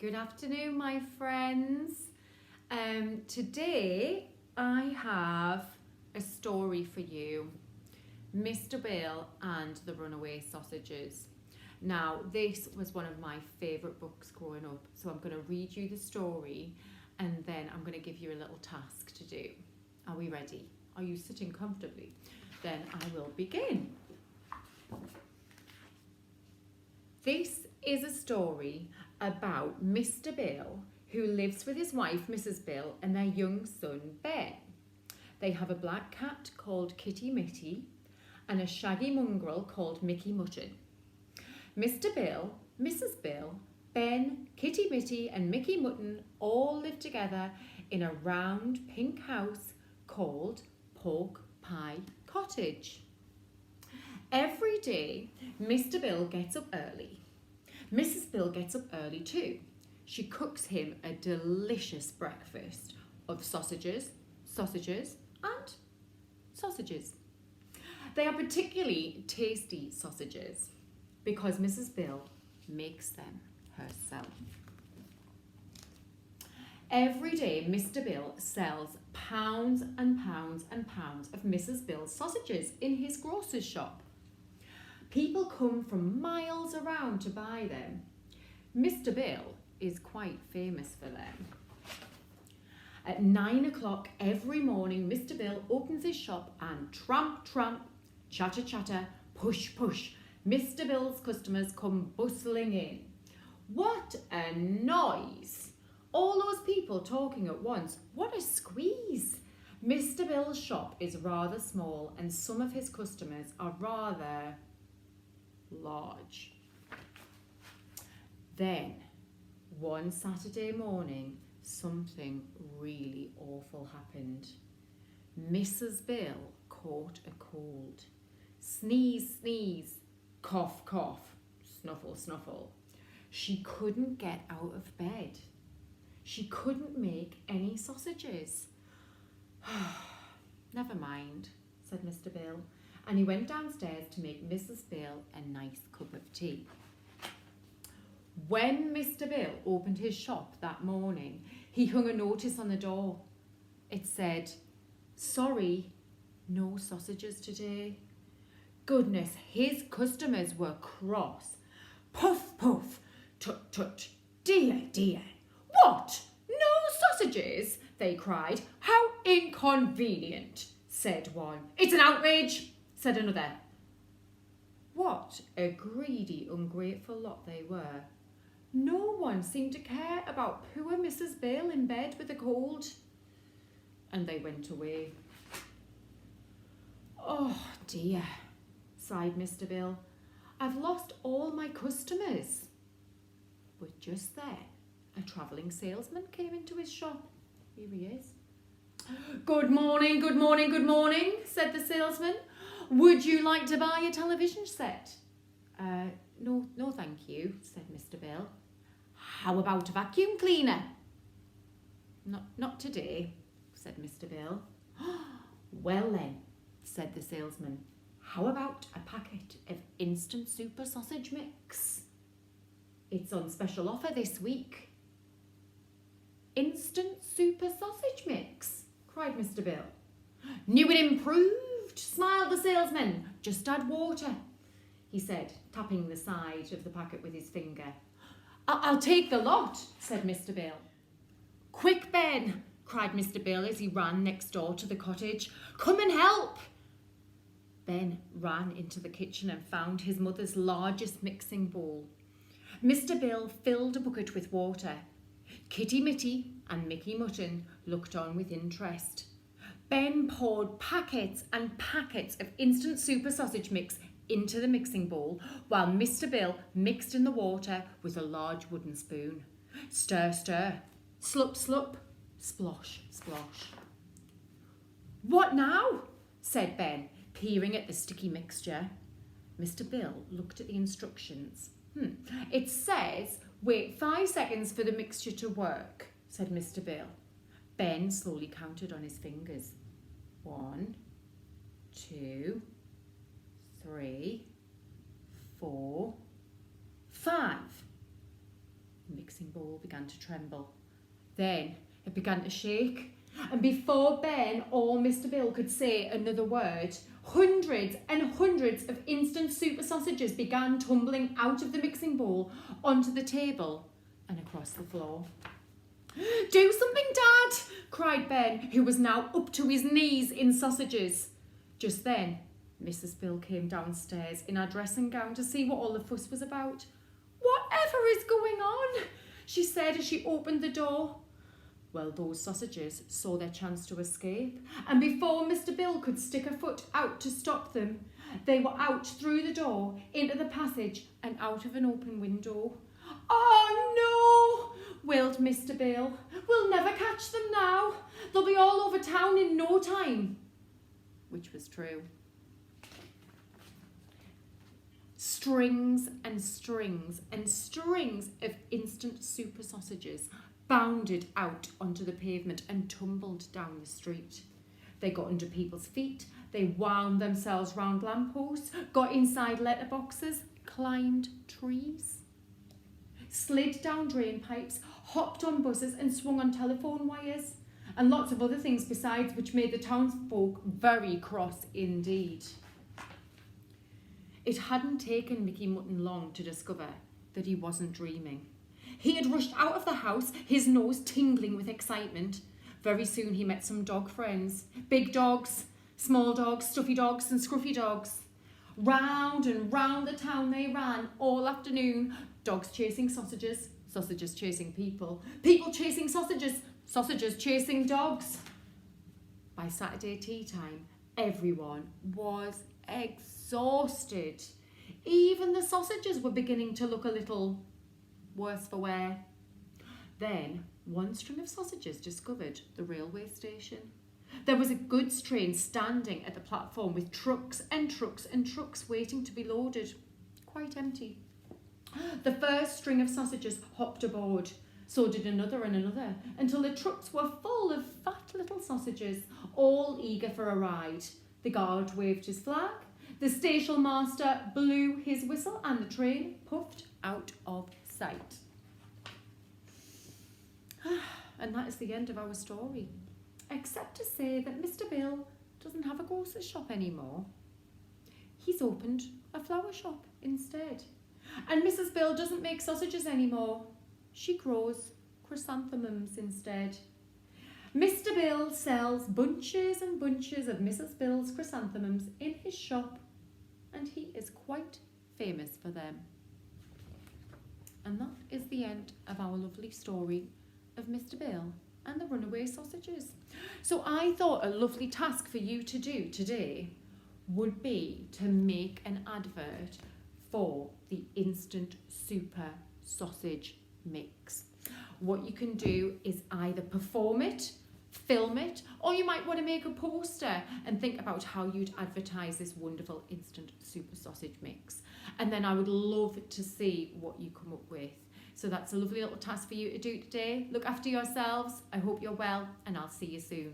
Good afternoon, my friends. Today I have a story for you, Mr. Bill and the Runaway Sausages. Now, this was one of my favourite books growing up, so I'm going to read you the story and then I'm going to give you a little task to do. Are we ready? Are you sitting comfortably? Then I will begin. This is a story about Mr. Bill, who lives with his wife, Mrs. Bill, and their young son, Ben. They have a black cat called Kitty Mitty and a shaggy mongrel called Mickey Mutton. Mr. Bill, Mrs. Bill, Ben, Kitty Mitty and Mickey Mutton all live together in a round pink house called Pork Pie Cottage. Every day, Mr. Bill gets up early. Mrs. Bill gets up early too. She cooks him a delicious breakfast of sausages, and sausages. They are particularly tasty sausages because Mrs. Bill makes them herself. Every day, Mr. Bill sells pounds and pounds and pounds of Mrs. Bill's sausages in his grocer's shop. People come from miles around to buy them. Mr. Bill is quite famous for them. At 9 o'clock every morning, Mr. Bill opens his shop and tramp, tramp, chatter, chatter, push, push. Mr. Bill's customers come bustling in. What a noise! All those people talking at once. What a squeeze! Mr. Bill's shop is rather small and some of his customers are rather large. Then, one Saturday morning, something really awful happened. Mrs. Bill caught a cold. Sneeze, sneeze, cough, cough, snuffle, snuffle. She couldn't get out of bed. She couldn't make any sausages. Never mind, said Mr. Bill, and he went downstairs to make Mrs. Bill a nice cup of tea. When Mr. Bill opened his shop that morning, he hung a notice on the door. It said, "Sorry, no sausages today." Goodness, his customers were cross. Puff, puff, tut, tut, dear, dear. What? No sausages? They cried. How inconvenient, said one. It's an outrage, said another. What a greedy, ungrateful lot they were. No one seemed to care about poor Mrs. Bill in bed with a cold. And they went away. Oh dear, sighed Mr. Bill. I've lost all my customers. But just then, a travelling salesman came into his shop. Here he is. Good morning, good morning, good morning, said the salesman. Would you like to buy a television set? No, thank you, said Mr. Bill. How about a vacuum cleaner? Not today, said Mr. Bill. Well then, said the salesman, how about a packet of instant super sausage mix? It's on special offer this week. Instant super sausage mix, cried Mr. Bill. New and improved, smiled the salesman. Just add water, he said, tapping the side of the packet with his finger. I'll take the lot, said Mr. Bill. Quick, Ben, cried Mr. Bill as he ran next door to the cottage. Come and help. Ben ran into the kitchen and found his mother's largest mixing bowl. Mr. Bill filled a bucket with water. Kitty Mitty and Mickey Mutton looked on with interest. Ben poured packets and packets of instant super sausage mix into the mixing bowl while Mr. Bill mixed in the water with a large wooden spoon. Stir, stir, slup, slup, splosh, splosh. What now? Said Ben, peering at the sticky mixture. Mr. Bill looked at the instructions. It says, wait 5 seconds for the mixture to work, said Mr. Bill. Ben slowly counted on his fingers. 1, 2, 3, 4, 5. The mixing mixing bowl began to tremble. Then it began to shake. And before Ben or Mr. Bill could say another word, hundreds and hundreds of instant super sausages began tumbling out of the mixing bowl onto the table and across the floor. "Do something, Dad!" cried Ben, who was now up to his knees in sausages. Just then, Mrs. Bill came downstairs in her dressing gown to see what all the fuss was about. "Whatever is going on?" she said as she opened the door. Well, those sausages saw their chance to escape, and before Mr. Bill could stick a foot out to stop them, they were out through the door, into the passage, and out of an open window. "Oh no!" wailed Mr. Bill. "We'll never catch them now. They'll be all over town in no time." Which was true. Strings and strings and strings of instant super sausages bounded out onto the pavement and tumbled down the street. They got under people's feet, they wound themselves round lampposts, got inside letterboxes, climbed trees, slid down drain pipes, hopped on buses and swung on telephone wires, and lots of other things besides, which made the townsfolk very cross indeed. It hadn't taken Mickey Mutton long to discover that he wasn't dreaming. He had rushed out of the house, his nose tingling with excitement. Very soon he met some dog friends. Big dogs, small dogs, stuffy dogs and scruffy dogs. Round and round the town they ran all afternoon. Dogs chasing sausages, sausages chasing people, people chasing sausages, sausages chasing dogs. By Saturday tea time, everyone was exhausted. Even the sausages were beginning to look a little worse for wear. Then one string of sausages discovered the railway station. There was a goods train standing at the platform with trucks and trucks and trucks waiting to be loaded. Quite empty. The first string of sausages hopped aboard. So did another and another, until the trucks were full of fat little sausages, all eager for a ride. The guard waved his flag, the station master blew his whistle, and the train puffed out of sight. And that is the end of our story, except to say that Mr. Bill doesn't have a grocer's shop anymore. He's opened a flower shop instead. And Mrs. Bill doesn't make sausages anymore. She grows chrysanthemums instead. Mr. Bill sells bunches and bunches of Mrs. Bill's chrysanthemums in his shop, and he is quite famous for them. And that is the end of our lovely story of Mr. Bill and the runaway sausages. So I thought a lovely task for you to do today would be to make an advert for the instant super sausage mix. What you can do is either perform it, film it, or you might want to make a poster and think about how you'd advertise this wonderful instant super sausage mix. And then I would love to see what you come up with. So that's a lovely little task for you to do today. Look after yourselves. I hope you're well, and I'll see you soon.